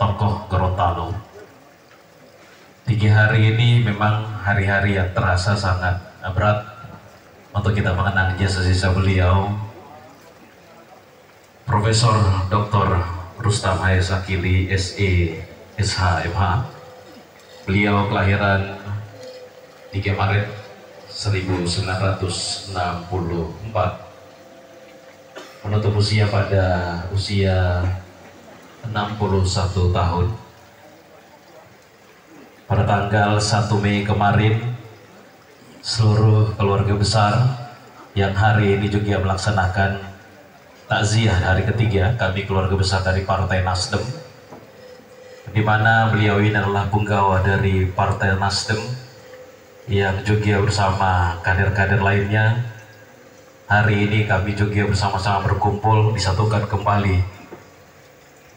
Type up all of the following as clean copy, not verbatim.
tokoh Gorontalo. 3 hari ini memang hari-hari yang terasa sangat berat untuk kita mengenang jasa-jasa beliau. Profesor Dr. Rustam Hayes Akili SE SH.MH. Beliau kelahiran 3 Maret 1964, menutup usia pada usia 61 tahun. Pada tanggal 1 Mei kemarin, seluruh keluarga besar yang hari ini juga melaksanakan takziah hari ketiga, kami keluarga besar dari Partai Nasdem, di mana beliau ini adalah punggawa dari Partai Nasdem yang juga bersama kader-kader lainnya. Hari ini kami juga bersama-sama berkumpul, disatukan kembali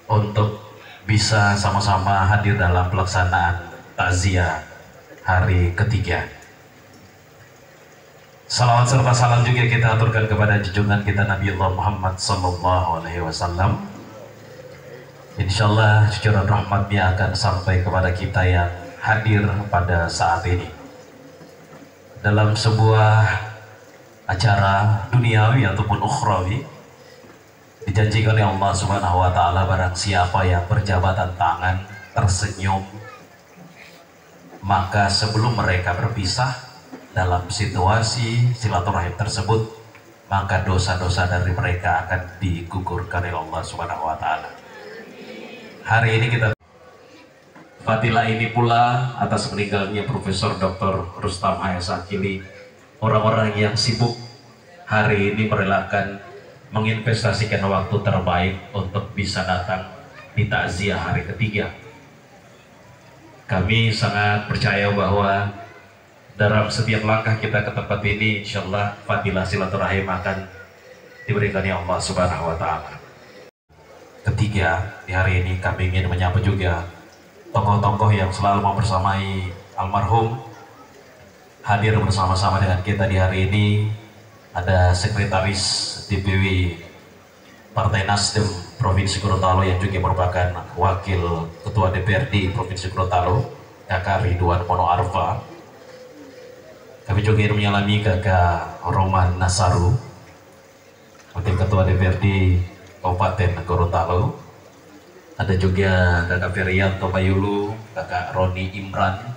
untuk bisa sama-sama hadir dalam pelaksanaan takziah hari ketiga. Salawat serta salam juga kita aturkan kepada junjungan kita Nabi Allah Muhammad SAW. Insyaallah cucuran rahmatnya akan sampai kepada kita yang hadir pada saat ini dalam sebuah acara duniawi ataupun ukhrawi. Dijanjikan oleh Allah Subhanahu wa Ta'ala, barang siapa yang berjabatan tangan tersenyum, maka sebelum mereka berpisah dalam situasi silaturahim tersebut, maka dosa-dosa dari mereka akan digugurkan oleh Allah Subhanahu wa Ta'ala. Hari ini kita fadilah ini pula atas meninggalnya Profesor Dr. Rustam Hayes Akili. Orang-orang yang sibuk hari ini merelakan menginvestasikan waktu terbaik untuk bisa datang di takziah hari ketiga. Kami sangat percaya bahwa dalam setiap langkah kita ke tempat ini, insyaallah fadilah silaturahim akan diberikan oleh Allah Subhanahu wa Ta'ala. Ketiga, di hari ini kami ingin menyapa juga tokoh-tokoh yang selalu membersamai almarhum. Hadir bersama-sama dengan kita di hari ini ada Sekretaris DPW Partai Nasdem Provinsi Gorontalo yang juga merupakan Wakil Ketua DPRD Provinsi Gorontalo, Kakak Ridwan Mono Arfa. Kami juga ingin menyalami Kakak Roman Nasaru, Wakil Ketua DPRD Kabupaten Gorontalo. Ada juga Kakak Ferianto Bayulu, Kakak Roni Imran.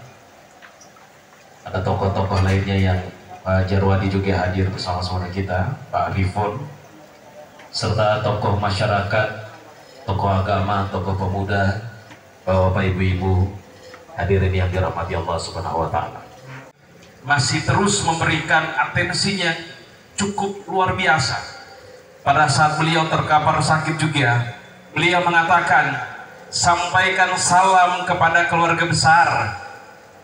Ada tokoh-tokoh lainnya yang Pak Jarwadi juga hadir bersama-sama kita, Pak Rifon, serta tokoh masyarakat, tokoh agama, tokoh pemuda, Bapak Ibu-ibu hadirin yang dirahmati Allah Subhanahu wa Ta'ala. Masih terus memberikan atensinya cukup luar biasa. Pada saat beliau terkapar sakit juga, beliau mengatakan, sampaikan salam kepada keluarga besar,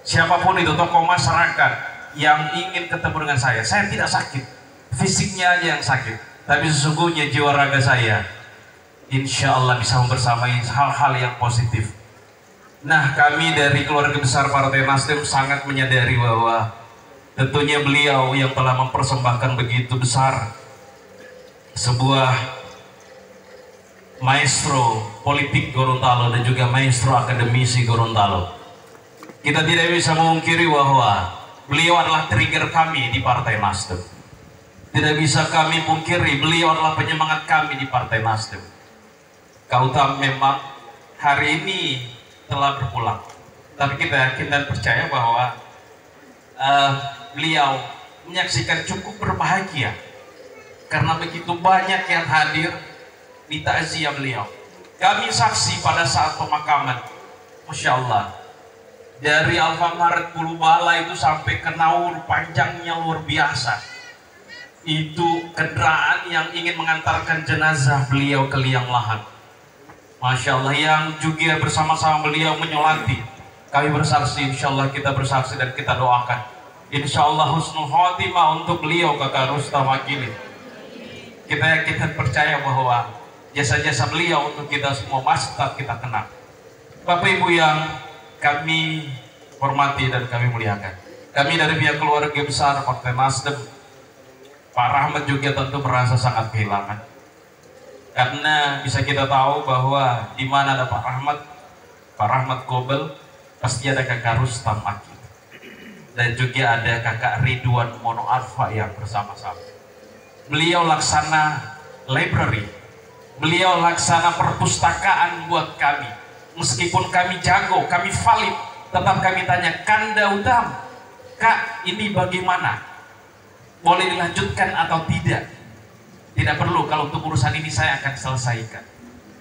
siapapun itu, tokoh masyarakat yang ingin ketemu dengan saya tidak sakit, fisiknya aja yang sakit, tapi sesungguhnya jiwa raga saya insya Allah bisa membersamai hal-hal yang positif. Nah, kami dari keluarga besar Partai Nasdem sangat menyadari bahwa tentunya beliau yang telah mempersembahkan begitu besar sebuah maestro politik Gorontalo dan juga maestro akademisi Gorontalo. Kita tidak bisa memungkiri bahwa beliau adalah trigger kami di Partai Nasdem. Tidak bisa kami pungkiri beliau adalah penyemangat kami di Partai Nasdem. Kau tahu memang hari ini telah berpulang, tapi kita yakin dan percaya bahwa beliau menyaksikan cukup berbahagia karena begitu banyak yang hadir di takziah beliau. Kami saksi pada saat pemakaman, Masya Allah, dari Alfamaret Pulubala itu sampai ke Naur, panjangnya luar biasa. Itu kendaraan yang ingin mengantarkan jenazah beliau ke liang lahat. Masya Allah, yang juga bersama-sama beliau menyolati. Kami bersaksi, insya Allah kita bersaksi dan kita doakan, insya Allah husnul khotimah untuk beliau, Kakak Rustam Akili. Kita yakin dan percaya bahwa jasa-jasa beliau untuk kita semua masih tetap kita kenal. Bapak Ibu yang kami hormati dan kami muliakan, kami dari pihak keluarga besar Partai Nasdem, Pak Rahmat juga tentu merasa sangat kehilangan. Karena bisa kita tahu bahwa di mana ada Pak Rahmat, Pak Rahmat Gobel, pasti ada kakak Rustam Aki, dan juga ada kakak Ridwan Mono Arfa yang bersama-sama. Beliau laksana library, beliau laksana perpustakaan buat kami. Meskipun kami jago, kami valid, tetap kami tanya, Kanda Utama, Kak, ini bagaimana? Boleh dilanjutkan atau tidak? Tidak perlu, kalau untuk urusan ini saya akan selesaikan.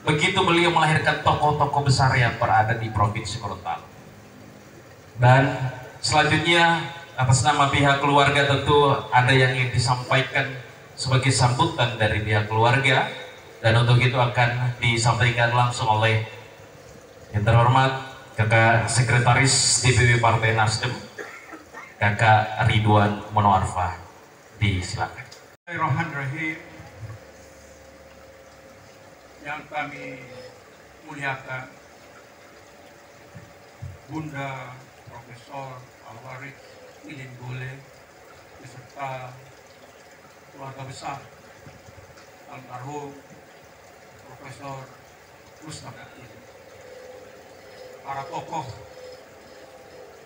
Begitu beliau melahirkan tokoh-tokoh besar yang berada di Provinsi Gorontalo. Dan selanjutnya, atas nama pihak keluarga tentu ada yang ingin disampaikan sebagai sambutan dari pihak keluarga. Dan untuk itu akan disampaikan langsung oleh yang terhormat Kakak Sekretaris DPW Partai Nasdem, Kakak Ridwan Mono Arfa. Disilakan. Bismillahirrahmanirrahim. Yang kami muliakan Bunda Profesor Alwaris Idin Bule beserta keluarga besar almarhum Profesor Rustam Aki, para tokoh,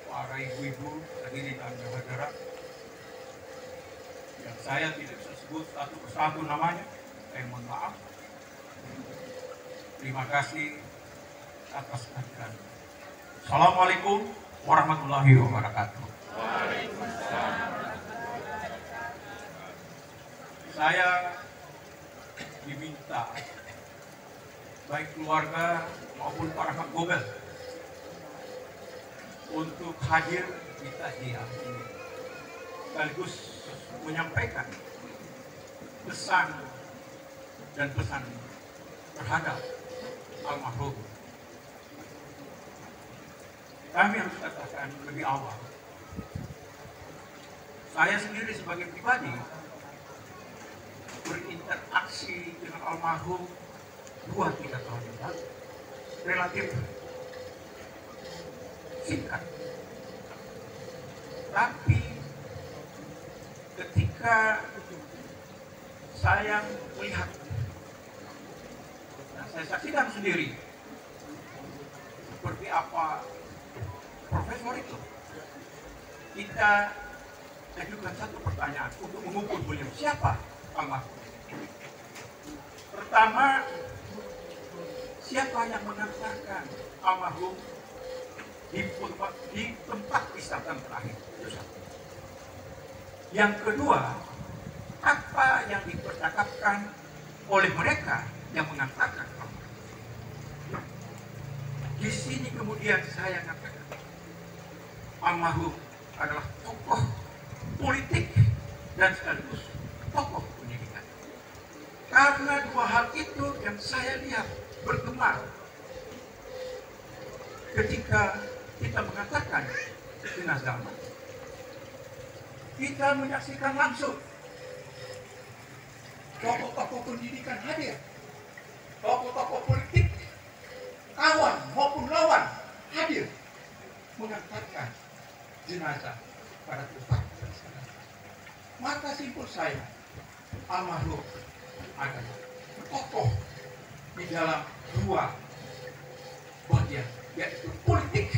para ibu-ibu hadirin dan hadirat yang saya tidak bisa sebut satu persatu namanya, saya mohon maaf. Terima kasih atas kehadiran. Assalamualaikum warahmatullahi wabarakatuh. Saya diminta baik keluarga maupun para Rahmat Gobel untuk hadir di takziah ini, sekaligus menyampaikan pesan dan pesan terhadap almarhum. Kami harus katakan lebih awal, saya sendiri sebagai pribadi berinteraksi dengan almarhum 2-3 tahun yang lalu, relatif singkat. Tapi ketika saya melihat, saya saksikan sendiri seperti apa profesor itu, kita ajukan satu pertanyaan untuk mengukur beliau siapa almarhum. Pertama, siapa yang mengantarkan almarhum di tempat wisata terakhir? Yang kedua, apa yang dipercakapkan oleh mereka yang mengantarkan almarhum? Di sini kemudian saya katakan almarhum adalah tokoh politik dan sekaligus tokoh pendidikan. Karena dua hal itu yang saya lihat bergema ketika kita mengatakan jenazah mati. Kita menyaksikan langsung tokoh-tokoh pendidikan hadir, tokoh-tokoh politik, kawan maupun lawan hadir mengantarkan jenazah pada tempat. Maka simpul saya, almarhum adalah tokoh di dalam dua bagian, yaitu politik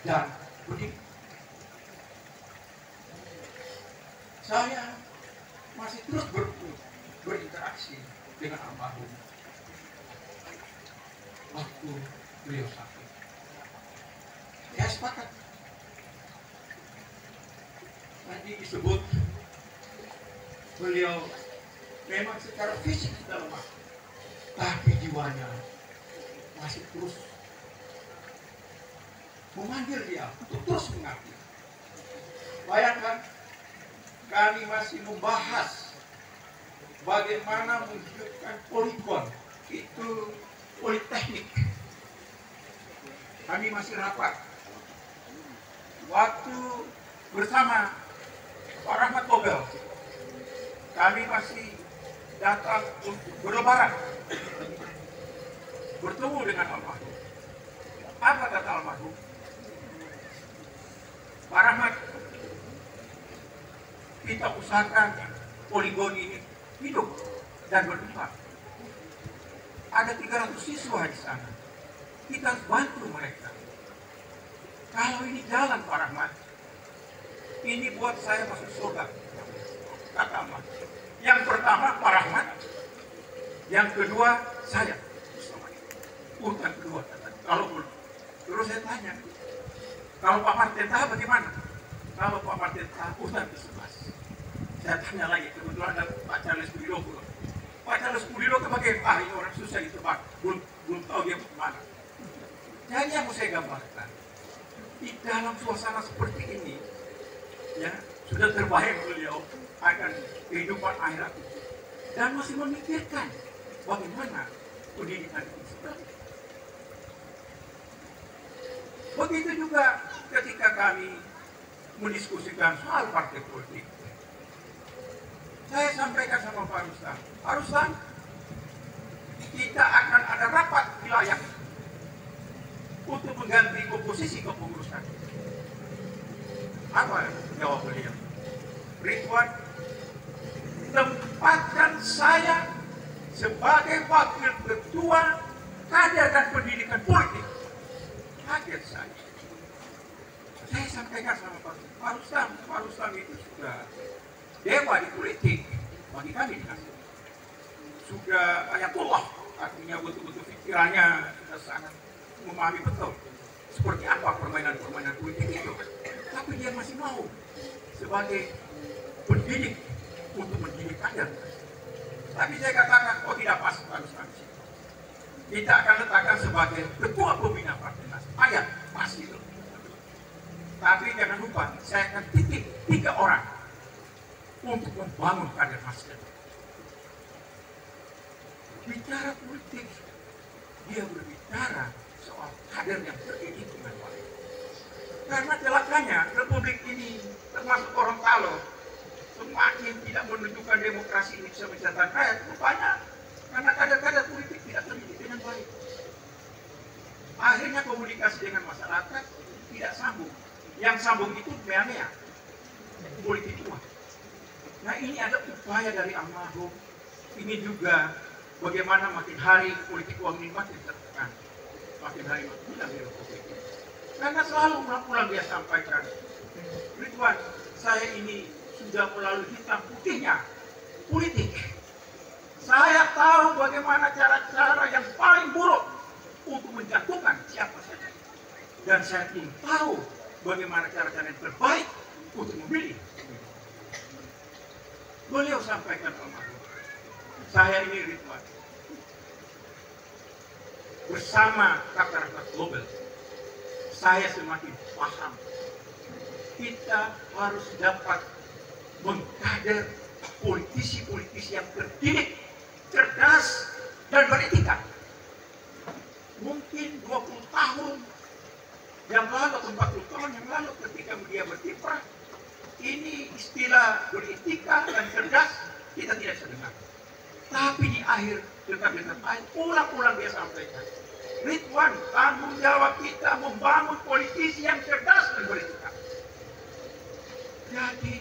dan pendidikan. Saya masih terus berinteraksi dengan almarhum waktu beliau sakit. Saya sepakat. Tadi disebut beliau memang secara fisik sudah lemah, tapi jiwanya masih terus memanggil dia untuk terus mengabdi. Bayangkan, kami masih membahas bagaimana menghidupkan poligon, itu politeknik. Kami masih rapat waktu bersama Pak Rahmat Gobel. Kami masih datang untuk berlebaran, bertemu dengan almarhum. Apa kata almarhum? Pak Rahmat, kita usahakan poligon ini hidup dan berkembang. Ada 300 siswa di sana. kita harus bantu mereka. Kalau ini jalan Pak Rahmat, ini buat saya masuk surga. Kata Allah. Yang pertama Pak Rahmat, yang kedua saya. Urutan kedua. Kalau belum, terus saya tanya, kalau Pak Martin tahu bagaimana? Kalau Pak Martin tahu urutan ke-11. Saya tanya lagi, kebetulan ada Pak Charles Budiloko. Pak Charles Budiloko pakai, ini orang susah gitu Pak, belum tahu dia kemana. Jadi yang mau saya gambarkan, di dalam suasana seperti ini, ya sudah terbayang beliau akan kehidupan akhirat dan masih memikirkan bagaimana pendidikan itu sebenarnya. Begitu juga ketika kami mendiskusikan soal partai politik, saya sampaikan sama Pak Rustam, Pak Rustam, kita akan ada rapat wilayah untuk mengganti komposisi kepengurusan. Apa jawab beliau? Ridwan, tempatkan saya sebagai wakil ketua kader dan pendidikan politik. Kaget saya. Saya sampaikan sama Pak Rustam itu sudah dewa di politik bagi kami di Nasdem. Sudah ayatullah, artinya betul-betul pikirannya sudah sangat memahami betul seperti apa permainan politik itu. Tapi dia masih mau sebagai pendidik untuk mendidik kader. Tapi saya katakan, tidak pas Pak Rustam. Kita akan letakkan sebagai ketua pembina partai Nasdem. Pas itu. Tapi jangan lupa, saya akan titip 3 orang untuk membangun kader Nasdem. Bicara politik, dia berbicara soal kader yang terdidik dengan baik. Karena celakanya Republik ini termasuk Gorontalo semakin tidak menunjukkan demokrasi ini bisa mencetak rakyat. Rupanya karena kader-kader politik tidak terdidik dengan baik. Akhirnya komunikasi dengan masyarakat tidak sambung. Yang sambung itu mea-mea, politik uang. Nah ini ada upaya dari almarhum. Ini juga bagaimana makin hari politik uang ini makin tertekan. Makin hari makin hilang di Republik ini. Karena selalu ulang-ulang dia sampaikan, Ridwan, saya ini sudah melalui hitam putihnya politik. Saya tahu bagaimana cara-cara yang paling buruk untuk menjatuhkan siapa saja. Dan saya pun tahu bagaimana cara-cara yang terbaik untuk memilih. Beliau sampaikan almarhum, saya ini Ridwan, bersama rakyat global, saya semakin paham kita harus dapat mengkader politisi-politisi yang terdidik, cerdas, dan beretika. Mungkin 20 tahun yang lalu atau 40 tahun yang lalu ketika dia berkiprah, ini istilah beretika dan cerdas kita tidak bisa dengar. Tapi di akhir dekat-dekat akhir, ulang-ulang dia sampaikan, Ridwan, tanggung jawab kita membangun politisi yang cerdas dan beretika. Jadi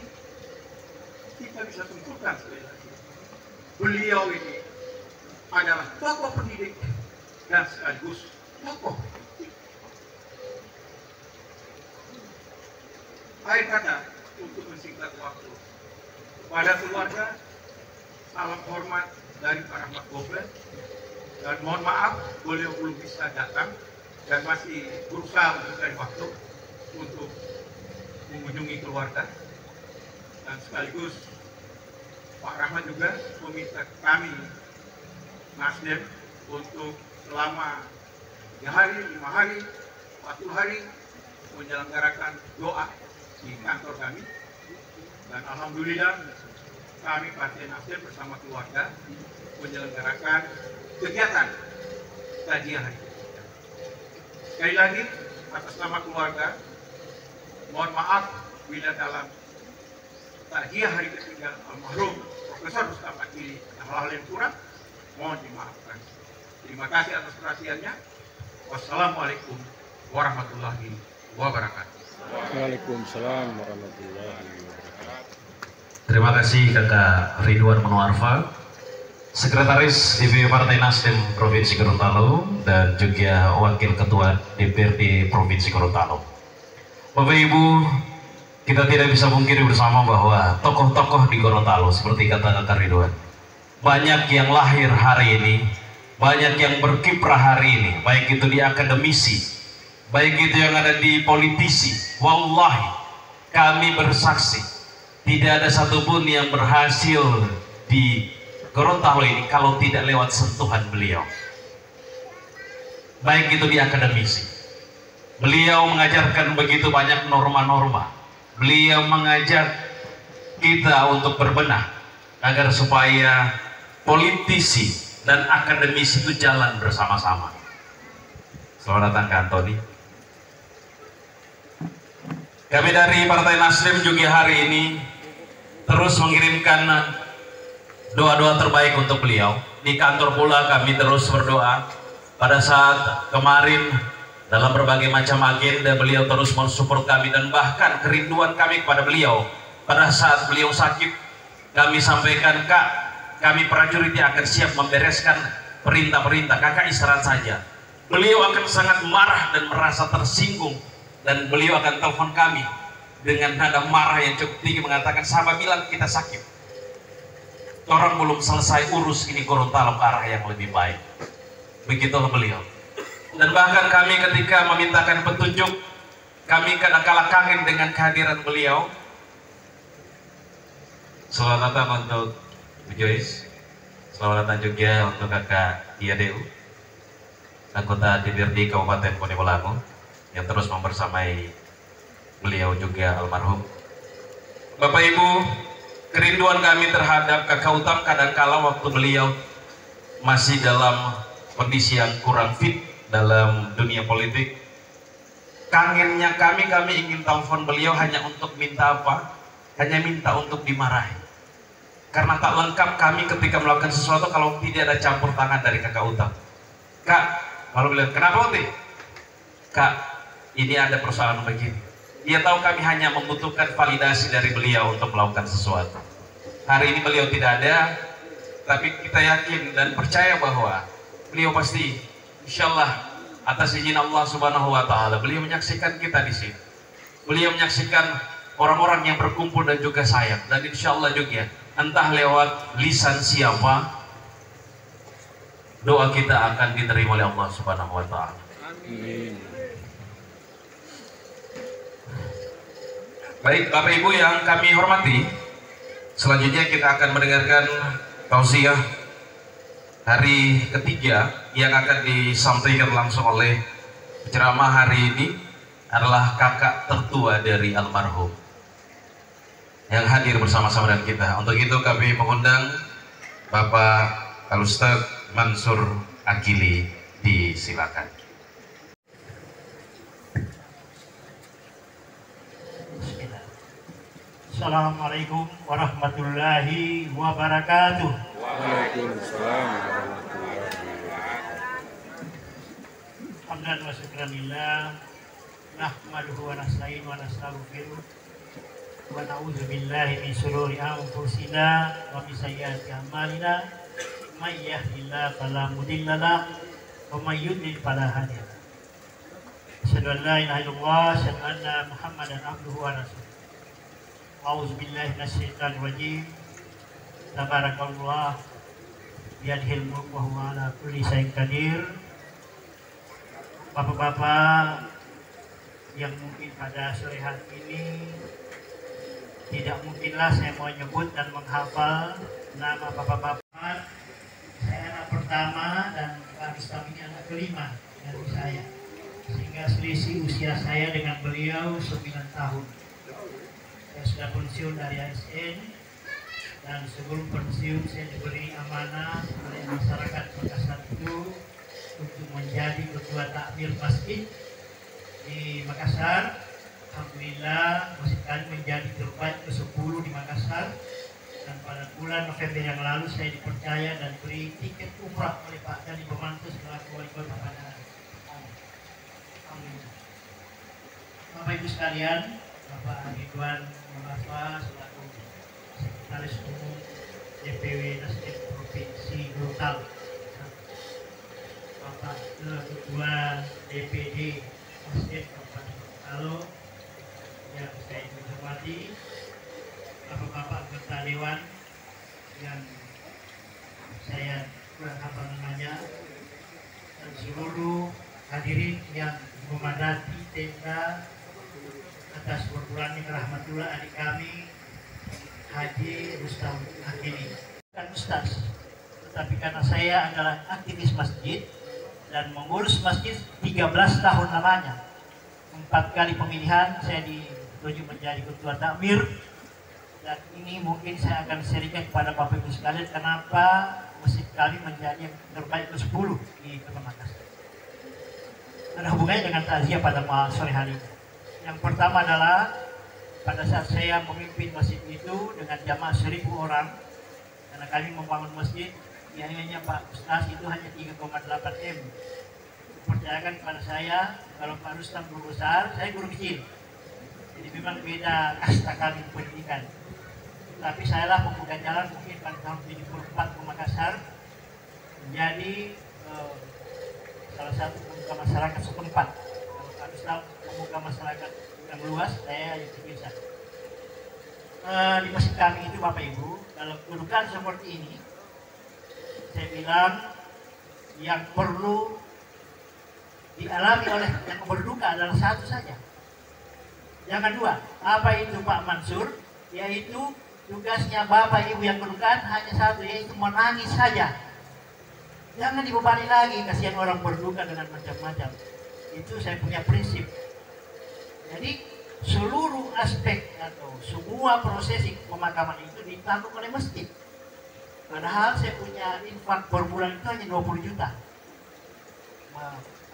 kita bisa simpulkan sekali lagi, beliau ini adalah tokoh pendidik dan sekaligus tokoh politik. Akhir kata, untuk mensingkat waktu, pada keluarga, salam hormat dari Pak Rahmat Gobel, dan mohon maaf beliau belum bisa datang dan masih berusaha mencari waktu untuk mengunjungi keluarga. Dan sekaligus Pak Rahmat juga meminta kami Nasdem untuk selama 3 hari, 5 hari, 40 hari menyelenggarakan doa di kantor kami. Dan alhamdulillah kami Partai Nasdem bersama keluarga menyelenggarakan kegiatan kajian hari ketiga. Sekali lagi atas nama keluarga, mohon maaf bila dalam takziah hari ketiga almarhum Profesor Rustam Akili hal-hal yang kurang, mohon dimaafkan. Terima kasih atas perhatiannya. Wassalamualaikum warahmatullahi wabarakatuh. Waalaikumsalam warahmatullahi wabarakatuh. Terima kasih Kakak Ridwan Manuarfa. Sekretaris DPW Partai Nasdem Provinsi Gorontalo dan juga Wakil Ketua DPRD Provinsi Gorontalo. Bapak Ibu, kita tidak bisa mungkiri bersama bahwa tokoh-tokoh di Gorontalo seperti kata Kakak Ridwan, banyak yang lahir hari ini, banyak yang berkiprah hari ini, baik itu di akademisi, baik itu yang ada di politisi. Wallahi, kami bersaksi tidak ada satupun yang berhasil di Gorontalo ini kalau tidak lewat sentuhan beliau. Baik itu di akademisi, beliau mengajarkan begitu banyak norma-norma. Beliau mengajak kita untuk berbenah agar supaya politisi dan akademisi itu jalan bersama-sama. Selamat datang ke Antoni. Kami dari Partai Nasdem juga hari ini terus mengirimkan doa-doa terbaik untuk beliau. Di kantor pula kami terus berdoa. Pada saat kemarin dalam berbagai macam agenda beliau terus mensupport kami, dan bahkan kerinduan kami kepada beliau pada saat beliau sakit, kami sampaikan, Kak, kami prajurit yang akan siap membereskan perintah-perintah, Kakak istirahat saja. Beliau akan sangat marah dan merasa tersinggung, dan beliau akan telepon kami dengan nada marah yang cukup tinggi mengatakan, sahabat bilang kita sakit, orang belum selesai urus ini Gorontalo ke arah yang lebih baik. Begitulah beliau. Dan bahkan kami ketika memintakan petunjuk, kami kadang-kala kangen dengan kehadiran beliau. Selamat datang untuk Bu Joyce, selamat datang juga untuk Kakak Iadeu, anggota DPRD Kabupaten Bonebolango yang terus membersamai beliau juga almarhum. Bapak Ibu, kerinduan kami terhadap Kakak Utam kadangkala waktu beliau masih dalam kondisi yang kurang fit dalam dunia politik, kangennya kami ingin telepon beliau hanya untuk minta apa? Hanya minta untuk dimarahi. Karena tak lengkap kami ketika melakukan sesuatu kalau tidak ada campur tangan dari Kakak Utam. Kak, kalau bilang, kenapa Uti? Kak, ini ada persoalan begini. Dia tahu kami hanya membutuhkan validasi dari beliau untuk melakukan sesuatu. Hari ini beliau tidak ada, tapi kita yakin dan percaya bahwa beliau pasti, insya Allah, atas izin Allah Subhanahu wa Ta'ala, beliau menyaksikan kita di sini. Beliau menyaksikan orang-orang yang berkumpul dan juga sayang, dan insya Allah juga, entah lewat lisan siapa, doa kita akan diterima oleh Allah Subhanahu wa Ta'ala. Amin. Baik, Bapak Ibu yang kami hormati, selanjutnya kita akan mendengarkan tausiah hari ketiga yang akan disampaikan langsung oleh penceramah hari ini adalah kakak tertua dari almarhum yang hadir bersama-sama dengan kita. Untuk itu kami mengundang Bapak Al-Ustaz Mansur Akili, disilakan. Assalamualaikum warahmatullahi wabarakatuh. Waalaikumsalam warahmatullahi wabarakatuh. Hamdan wa syukran lillah, nahmaduhu wa nasta'inu wa nastaghfiruh wa na'udzu billahi min shururi anfusina wa min sayyiati a'malina, may yahdihillahu fala mudilla lahu wa may yudlil fala hadiya lahu. Asyhadu an la ilaha illallah, asyhadu anna Muhammadan abduhu wa rasuluh. A'udzu billahi minasyaitonir rajim. Tabarakallah biyadihil mulku wa huwa ala kulli syai'in qadir. Bapak-bapak yang mungkin pada sore hari ini tidak mungkinlah saya mau menyebut dan menghafal nama bapak-bapak. Saya anak pertama dan Pak Rustam ini anak kelima dari saya, sehingga selisih usia saya dengan beliau 9 tahun. Saya sudah pensiun dari ASN, dan sebelum pensiun saya diberi amanah oleh masyarakat Makassar itu untuk menjadi ketua takmir masjid di Makassar. Alhamdulillah masjid kami menjadi terbaik ke-10 di Makassar, dan pada bulan November yang lalu saya dipercaya dan beri tiket umrah oleh Pak Dani Pemantus selaku wali kota pada Alhamdulillah. Bapak Ibu sekalian, Bapak Ridwan Muhammad selaku Sekretaris Umum DPW Nasdem Provinsi Gorontalo, Bapak Ketua DPD Masjid Kabupaten Gorontalo yang saya hormati, Bapak-bapak anggota Dewan yang saya kurang hafal namanya, dan seluruh hadirin yang memadati tenda atas berkurangnya rahmatullah adik kami Haji Rustam Hakimi. Bukan Ustaz, tetapi karena saya adalah aktivis masjid dan mengurus masjid 13 tahun lamanya. 4 kali pemilihan saya dituju menjadi ketua takmir, dan ini mungkin saya akan sharingkan kepada Bapak Ibu sekalian kenapa masjid kami menjadi yang terbaik ke-10 di Kota Makassar. Ada hubungannya dengan takziah pada sore hari ini. Yang pertama adalah pada saat saya memimpin masjid itu dengan jamaah 1000 orang, karena kami membangun masjid, biayanya Pak Ustaz itu hanya 3,8 M. Percayakan kepada saya, kalau Pak Rustam guru besar, saya guru kecil. Jadi memang beda kasta kami di pendidikan. Tapi saya lah membuka jalan mungkin pada tahun 74 ke Makassar menjadi salah satu pemuka masyarakat setempat. Kalau Pak Rustam pemuka masyarakat yang luas, saya yang kecil saja. Di masjid kami itu Bapak Ibu, kalau kedudukan seperti ini, saya bilang yang perlu dialami oleh yang berduka adalah satu saja, jangan dua. Apa itu Pak Mansur? Yaitu tugasnya Bapak Ibu yang berdukaan hanya satu, yaitu menangis saja. Jangan dibebani lagi, kasihan orang berduka dengan macam-macam. Itu saya punya prinsip. Jadi seluruh aspek atau semua prosesi pemakaman itu ditanggung oleh masjid. Padahal saya punya infak per bulan itu hanya 20 juta.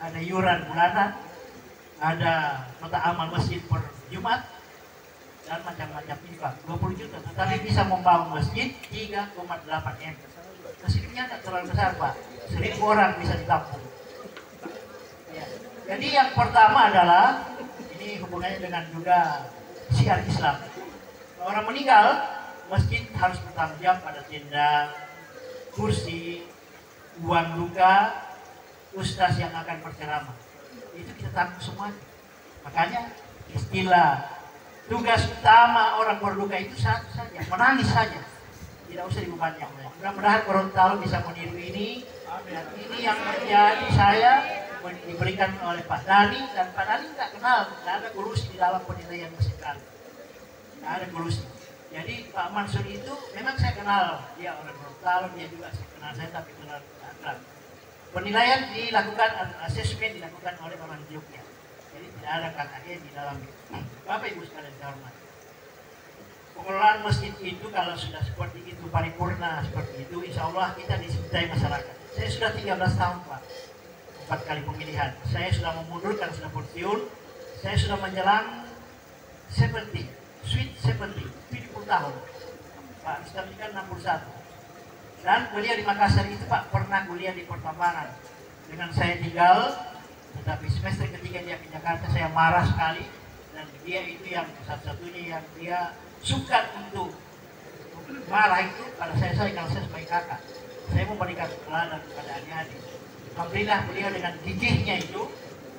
Ada iuran bulanan, ada nota amal masjid per Jumat, dan macam-macam infak 20 juta. Tetapi bisa membangun masjid 3,8 M. Masjidnya tidak terlalu besar Pak, 1000 orang bisa ditampung. Ya. Jadi yang pertama adalah, ini hubungannya dengan juga syiar Islam. Kalau orang meninggal, masjid harus bertanggung jawab pada tenda, kursi, uang duka, ustaz yang akan berceramah. Itu kita tanggung semuanya. Makanya istilah tugas utama orang berduka itu satu saja, menangis saja. Tidak usah dibebani yang lain. Mudah-mudahan Gorontalo bisa meniru ini, dan ini yang menjadi saya diberikan oleh Pak Dani, dan Pak Dani tidak kenal, tidak ada kolusi di dalam penilaian masjid kami. Tidak ada kolusi. Jadi Pak Mansur itu memang saya kenal, dia orang Gorontalo, dia juga kenal saya, tapi kenal akrab. Penilaian dilakukan, asesmen dilakukan oleh orang Jogja. Jadi tidak ada KKE di dalam itu. Bapak Ibu sekalian saya hormati. Pengelolaan masjid itu kalau sudah seperti itu, paripurna seperti itu, insya Allah kita dicintai masyarakat. Saya sudah 13 tahun Pak, 4 kali pemilihan. Saya sudah memundurkan, sudah pensiun. Saya sudah menjelang 70 tahun. Pak Rustam ini kan 61. Dan kuliah di Makassar itu Pak pernah kuliah di pertambangan. Dengan saya tinggal, tetapi semester ketiga dia ke Jakarta, saya marah sekali. Dan dia itu yang satu-satunya yang dia suka untuk marah itu pada saya kalau saya sebagai kakak. Saya memberikan teladan kepada adik-adik. Alhamdulillah beliau dengan gigihnya itu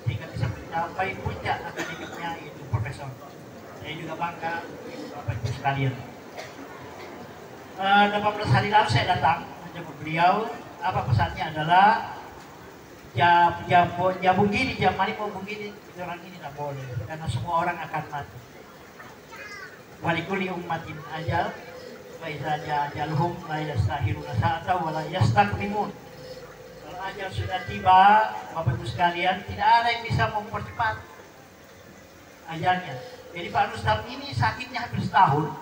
sehingga bisa mencapai puncak akademiknya itu profesor. Saya juga bangga Bapak Ibu sekalian. 18 hari lalu saya datang menjemput beliau. Apa pesannya adalah jam begini, jam mani mau begini, orang ini tidak boleh karena semua orang akan mati. Walikuli ummatin ajal, wa idza ajaluhum la yastahiruna sa'ata wa la yastaqdimun. Kalau ajal sudah tiba, Bapak Ibu sekalian, tidak ada yang bisa mempercepat ajalnya. Jadi Pak Rustam ini sakitnya hampir setahun,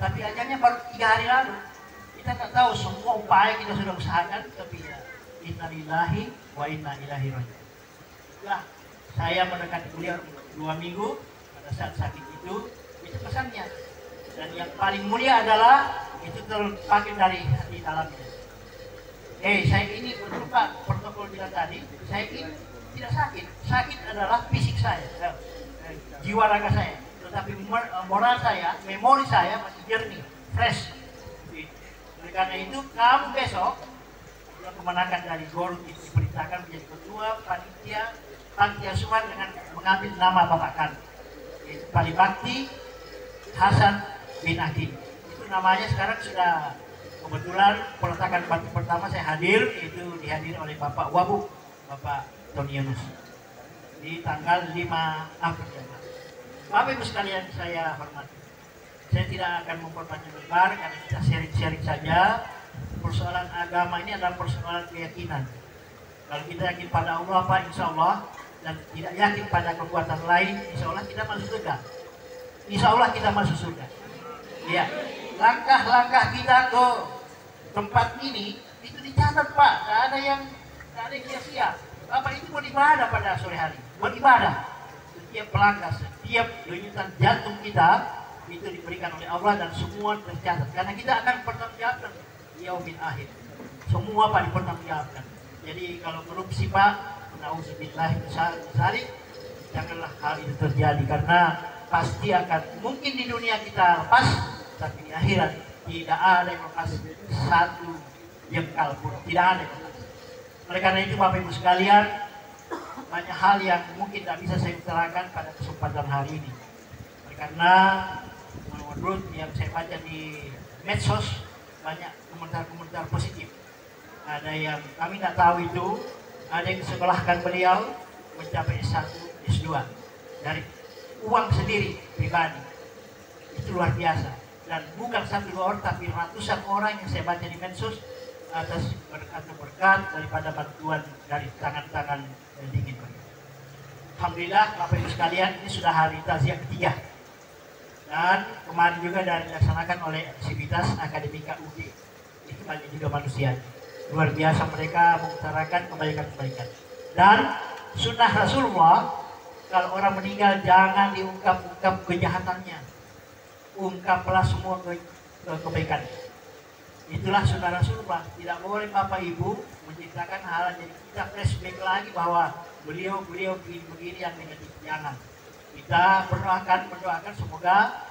tapi ajalnya baru 3 hari lalu. Kita tak tahu, semua upaya kita sudah usahakan, tapi ya inna lillahi wa inna ilaihi raji'un. Nah, saya mendekati beliau 2 minggu pada saat sakit itu pesannya, dan yang paling mulia adalah itu terpakai dari hati dalamnya. Saya ini betul Pak, protokol bilang tadi, saya ini tidak sakit. Sakit adalah fisik saya, jiwa raga saya, tetapi moral saya, memori saya masih jernih, fresh. Oleh karena itu kamu besok yang kemenangan dari Gol itu diperintahkan menjadi ketua panitia panti asuhan dengan mengambil nama bapak kami, yaitu Pali Bakti Hasan bin Akin. Itu namanya sekarang sudah, kebetulan peletakan batu pertama saya hadir, itu dihadiri oleh Bapak Wabuk, Bapak Tony Yunus, di tanggal 5 April. Bapak Ibu sekalian saya hormati, saya tidak akan memperpanjang lebar karena kita sharing-sharing saja. Persoalan agama ini adalah persoalan keyakinan. Kalau kita yakin pada Allah, Pak, insya Allah, dan tidak yakin pada kekuatan lain, insya Allah kita masuk surga. Insya Allah kita masuk surga. Ya, langkah-langkah kita ke tempat ini itu dicatat, Pak. Tidak ada yang sia-sia. Bapak itu beribadah pada sore hari, beribadah. Setiap langkah, setiap denyutan jantung kita itu diberikan oleh Allah dan semua tercatat. Karena kita akan pertanggungjawabkan di yaumil akhir. Semua Pak dipertanggungjawabkan. Jadi kalau korupsi, Pak, nauzubillahi min dzalik, janganlah hal itu terjadi karena pasti akan, mungkin di dunia kita lepas, tapi di akhirat tidak ada yang lepas satu jengkal pun, tidak ada yang lepas. Oleh karena itu Bapak Ibu sekalian, banyak hal yang mungkin tidak bisa saya utarakan pada kesempatan hari ini. Oleh karena menurut yang saya baca di medsos, banyak komentar-komentar positif. Ada yang kami tidak tahu itu, ada yang sekolahkan beliau mencapai S1, S2 dari uang sendiri pribadi. Itu luar biasa. Dan bukan satu dua orang, tapi ratusan orang yang saya baca di medsos atas berkat daripada bantuan dari tangan-tangan dingin. Alhamdulillah Bapak Ibu sekalian, ini sudah hari takziah ketiga. Dan kemarin juga dilaksanakan oleh Sivitas Akademika UD. Itu banyak juga manusia. Luar biasa mereka mengutarakan kebaikan-kebaikan. Dan sunnah Rasulullah, kalau orang meninggal jangan diungkap-ungkap kejahatannya. Ungkaplah semua kebaikan. Itulah sunnah Rasulullah. Tidak boleh Bapak Ibu menceritakan hal, jadi kita flashback lagi bahwa beliau begini yang negatif. Jangan. Kita mendoakan semoga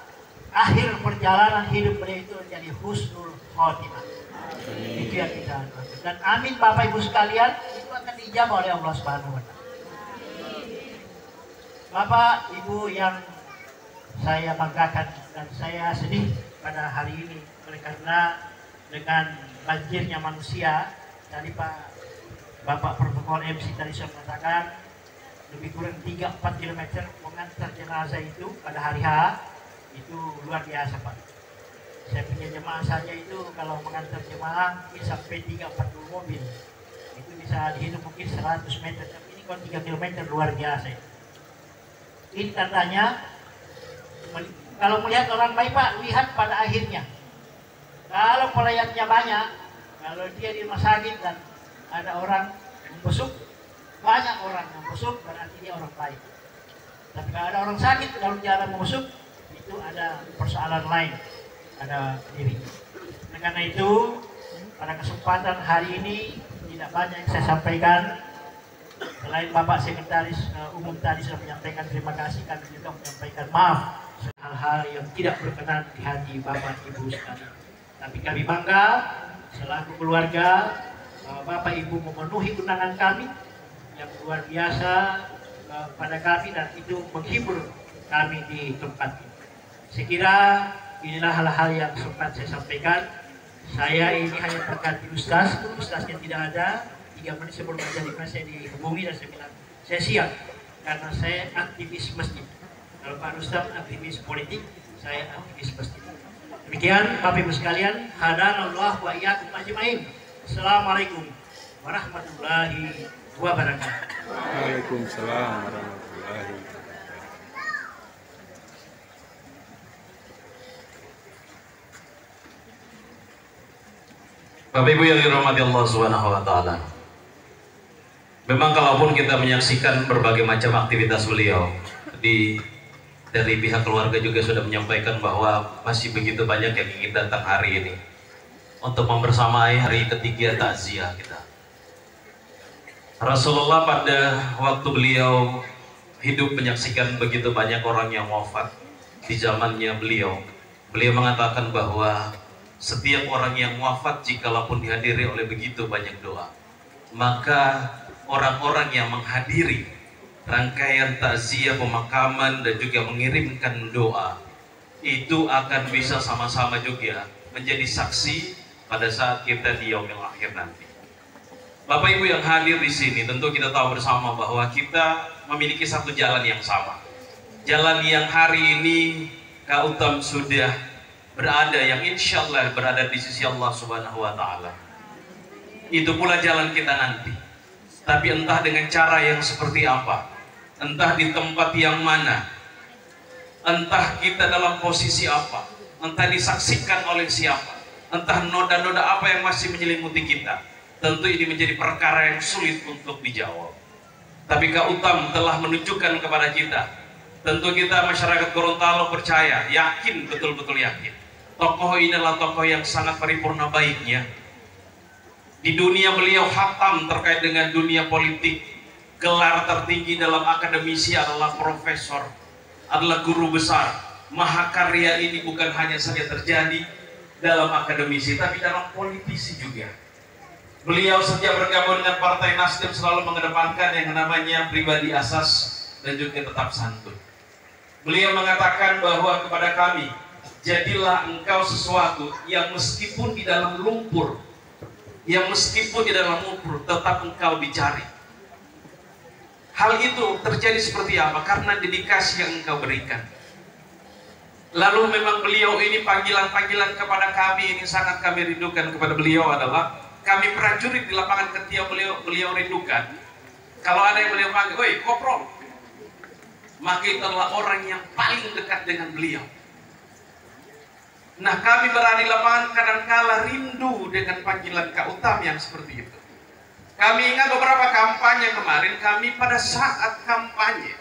akhir perjalanan hidup beliau itu menjadi husnul khotimah. Itu yang kita doakan. Dan amin Bapak Ibu sekalian, itu akan dijawab oleh Allah Subhanahu wa taala. Bapak Ibu yang saya banggakan dan saya sedih pada hari ini, karena dengan banjirnya manusia, tadi Bapak Protokol MC tadi saya mengatakan lebih kurang 3-4 km mengantar jenazah itu pada hari H, itu luar biasa Pak. Saya punya jemaah saja itu kalau mengantar jemaah bisa sampai 3-40 mobil, itu bisa dihitung mungkin 100 meter, tapi ini kalau 3 km luar biasa. Ini tandanya, kalau melihat orang baik Pak, lihat pada akhirnya. Kalau pelayannya banyak, kalau dia di rumah sakit dan ada orang membesuk, banyak orang yang membesuk berarti dia orang baik. Tapi kalau ada orang sakit lalu jalan membesuk, itu ada persoalan lain, ada diri. Karena itu pada kesempatan hari ini tidak banyak yang saya sampaikan. Selain Bapak Sekretaris Umum tadi sudah menyampaikan terima kasih, kami juga menyampaikan maaf hal-hal yang tidak berkenan di hati Bapak Ibu sekalian. Tapi kami bangga selaku keluarga, Bapak Ibu memenuhi undangan kami yang luar biasa pada kami, dan itu menghibur kami di tempat ini. Saya kira inilah hal-hal yang sempat saya sampaikan. Saya ini hanya terganti Ustaznya tidak ada. 3 menit sebelum menjadi saya dihubungi dan saya bilang saya siap karena saya aktivis masjid. Kalau Pak Ustaz aktivis politik, saya aktivis masjid. Demikian Bapak Ibu sekalian, hadanallahu wa iyyakum ajmain. Assalamualaikum warahmatullahi wabarakatuh. Waalaikumsalam warahmatullahi wabarakatuh. Bapak Ibu yang dirahmati Allah Subhanahu wa taala. Memang kalaupun kita menyaksikan berbagai macam aktivitas beliau, dari pihak keluarga juga sudah menyampaikan bahwa masih begitu banyak yang ingin datang hari ini untuk membersamai hari ketiga takziah kita. Rasulullah pada waktu beliau hidup menyaksikan begitu banyak orang yang wafat di zamannya beliau. Beliau mengatakan bahwa setiap orang yang wafat jikalaupun dihadiri oleh begitu banyak doa, maka orang-orang yang menghadiri rangkaian takziah pemakaman dan juga mengirimkan doa itu akan bisa sama-sama juga menjadi saksi pada saat kita di yaumil akhir nanti. Bapak Ibu yang hadir di sini, tentu kita tahu bersama bahwa kita memiliki satu jalan yang sama. Jalan yang hari ini Kak Utam sudah berada, yang insya Allah berada di sisi Allah Subhanahu wa Ta'ala. Itu pula jalan kita nanti. Tapi entah dengan cara yang seperti apa, entah di tempat yang mana, entah kita dalam posisi apa, entah disaksikan oleh siapa, entah noda-noda apa yang masih menyelimuti kita, tentu ini menjadi perkara yang sulit untuk dijawab. Tapi Kak Utam telah menunjukkan kepada kita, tentu kita masyarakat Gorontalo percaya, yakin, betul-betul yakin, tokoh ini adalah tokoh yang sangat paripurna baiknya. Di dunia beliau hatam terkait dengan dunia politik. Gelar tertinggi dalam akademisi adalah profesor, adalah guru besar. Mahakarya ini bukan hanya saja terjadi dalam akademisi, tapi dalam politisi juga. Beliau setiap bergabung dengan Partai Nasdem selalu mengedepankan yang namanya pribadi asas dan juga tetap santun. Beliau mengatakan bahwa kepada kami, jadilah engkau sesuatu yang meskipun di dalam lumpur, tetap engkau dicari. Hal itu terjadi seperti apa? Karena dedikasi yang engkau berikan. Lalu memang beliau ini panggilan-panggilan kepada kami ini sangat kami rindukan kepada beliau adalah kami prajurit di lapangan ketika beliau rindukan. Kalau ada yang beliau panggil, "Woi, Koprol," maka itu adalah orang yang paling dekat dengan beliau. Nah, kami berada di lapangan kadangkala rindu dengan panggilan Kak Utam yang seperti itu. Kami ingat beberapa kampanye kemarin, kami pada saat kampanye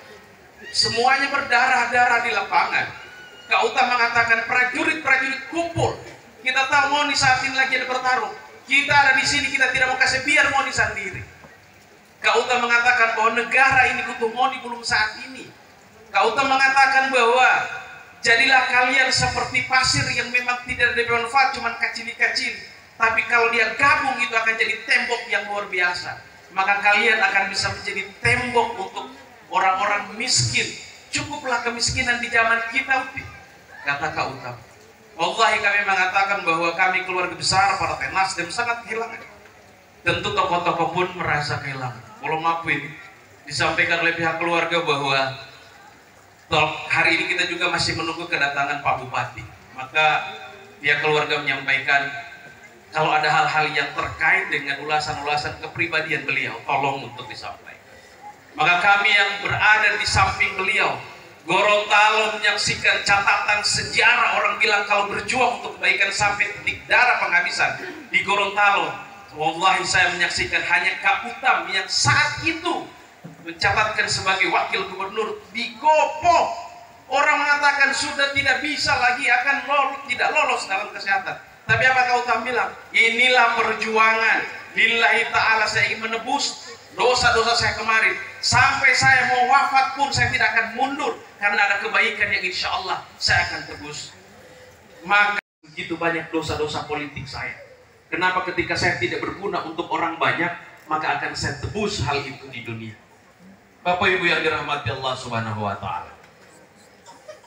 semuanya berdarah-darah di lapangan. Kak Utam mengatakan, prajurit-prajurit kumpul. Kita tahu Moni saat ini lagi ada bertarung. Kita ada di sini, kita tidak mau kasih biar Moni sendiri. Kak Utam mengatakan bahwa negara ini butuh Moni belum saat ini. Kak Utam mengatakan bahwa jadilah kalian seperti pasir yang memang tidak ada bermanfaat, cuma kecil-kecil. Tapi kalau dia gabung itu akan jadi tembok yang luar biasa. Maka kalian akan bisa menjadi tembok untuk orang-orang miskin. Cukuplah kemiskinan di zaman kita, kata Kak Utam. Wallahi kami mengatakan bahwa kami keluarga besar Partai Nasdem sangat kehilangan. Tentu tokoh-tokoh pun merasa kehilangan. Mohon maaf ini disampaikan oleh pihak keluarga bahwa hari ini kita juga masih menunggu kedatangan Pak Bupati. Maka pihak keluarga menyampaikan kalau ada hal-hal yang terkait dengan ulasan-ulasan kepribadian beliau, tolong untuk disampaikan. Maka kami yang berada di samping beliau, Gorontalo menyaksikan catatan sejarah. Orang bilang kalau berjuang untuk kebaikan sampai titik darah penghabisan di Gorontalo. Wallahi saya menyaksikan hanya Kak Utam yang saat itu mencatatkan sebagai wakil gubernur di Gopo. Orang mengatakan sudah tidak bisa lagi, akan tidak lolos dalam kesehatan. Tapi apa Kak Utam bilang? Inilah perjuangan. Lillahi ta'ala, saya ingin menebus dosa-dosa saya kemarin. Sampai saya mau wafat pun saya tidak akan mundur. Karena ada kebaikan yang insya Allah saya akan tebus. Maka begitu banyak dosa-dosa politik saya. Kenapa ketika saya tidak berguna untuk orang banyak, maka akan saya tebus hal itu di dunia. Bapak Ibu yang dirahmati Allah Subhanahu wa Ta'ala,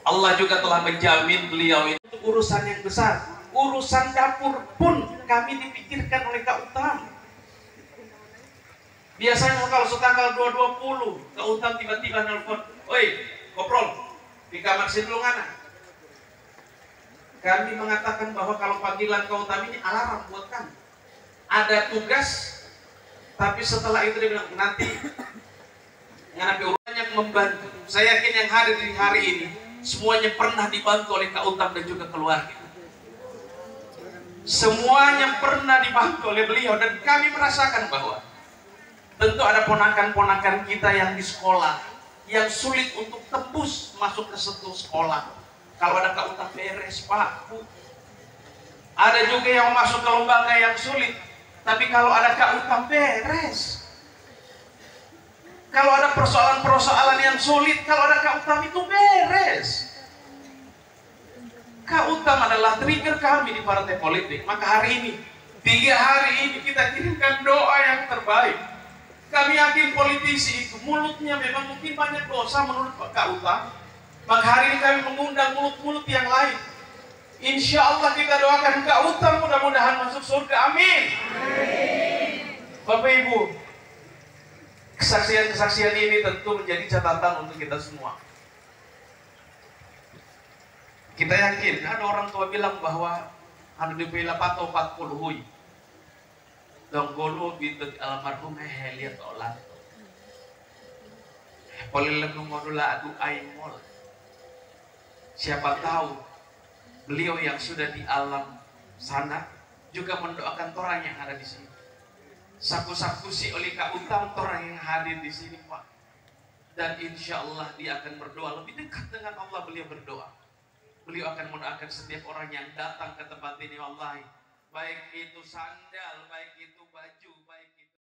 Allah juga telah menjamin beliau itu urusan yang besar. Urusan dapur pun kami dipikirkan oleh Kak Utam. Biasanya kalau setanggal 220 Kak Utam tiba-tiba nelfon, "Oi, Koprol, di kamar sini dulu ngana." Kami mengatakan bahwa kalau panggilan Kak Utam ini alarm buat kami. Ada tugas, tapi setelah itu dia bilang nanti nganapi banyak membantu. Saya yakin yang hadir di hari ini semuanya pernah dibantu oleh Kak Utam dan juga keluarga. Semuanya pernah dibantu oleh beliau dan kami merasakan bahwa tentu ada ponakan-ponakan kita yang di sekolah yang sulit untuk tembus masuk ke satu sekolah. Kalau ada Kak Utam beres, Pak, Bu. Ada juga yang masuk ke lembaga yang sulit, tapi kalau ada Kak Utam beres. Kalau ada persoalan-persoalan yang sulit, kalau ada Kak Utam itu beres. Kak Utam adalah trigger kami di partai politik. Maka hari ini, 3 hari ini kita kirimkan doa yang terbaik. Kami yakin politisi itu mulutnya memang mungkin banyak dosa menurut Kak Utam. Maka hari ini kami mengundang mulut-mulut yang lain. Insya Allah kita doakan Kak Utam mudah-mudahan masuk surga. Amin. Bapak Ibu, kesaksian-kesaksian ini tentu menjadi catatan untuk kita semua. Kita yakin, ada orang tua bilang bahwa ada di pila pato 40 hui. Dong golo bintu almarhum lihat olah. Polilem nungodula adu aimol. Siapa tahu beliau yang sudah di alam sana juga mendoakan orang yang ada di sini. Sapu-sapu si oleh Kak Utam orang yang hadir di sini, Pak. Dan insya Allah dia akan berdoa lebih dekat dengan Allah. Beliau berdoa. Beliau akan mendoakan setiap orang yang datang ke tempat ini. Wallahi, baik itu sandal, baik itu baju, baik itu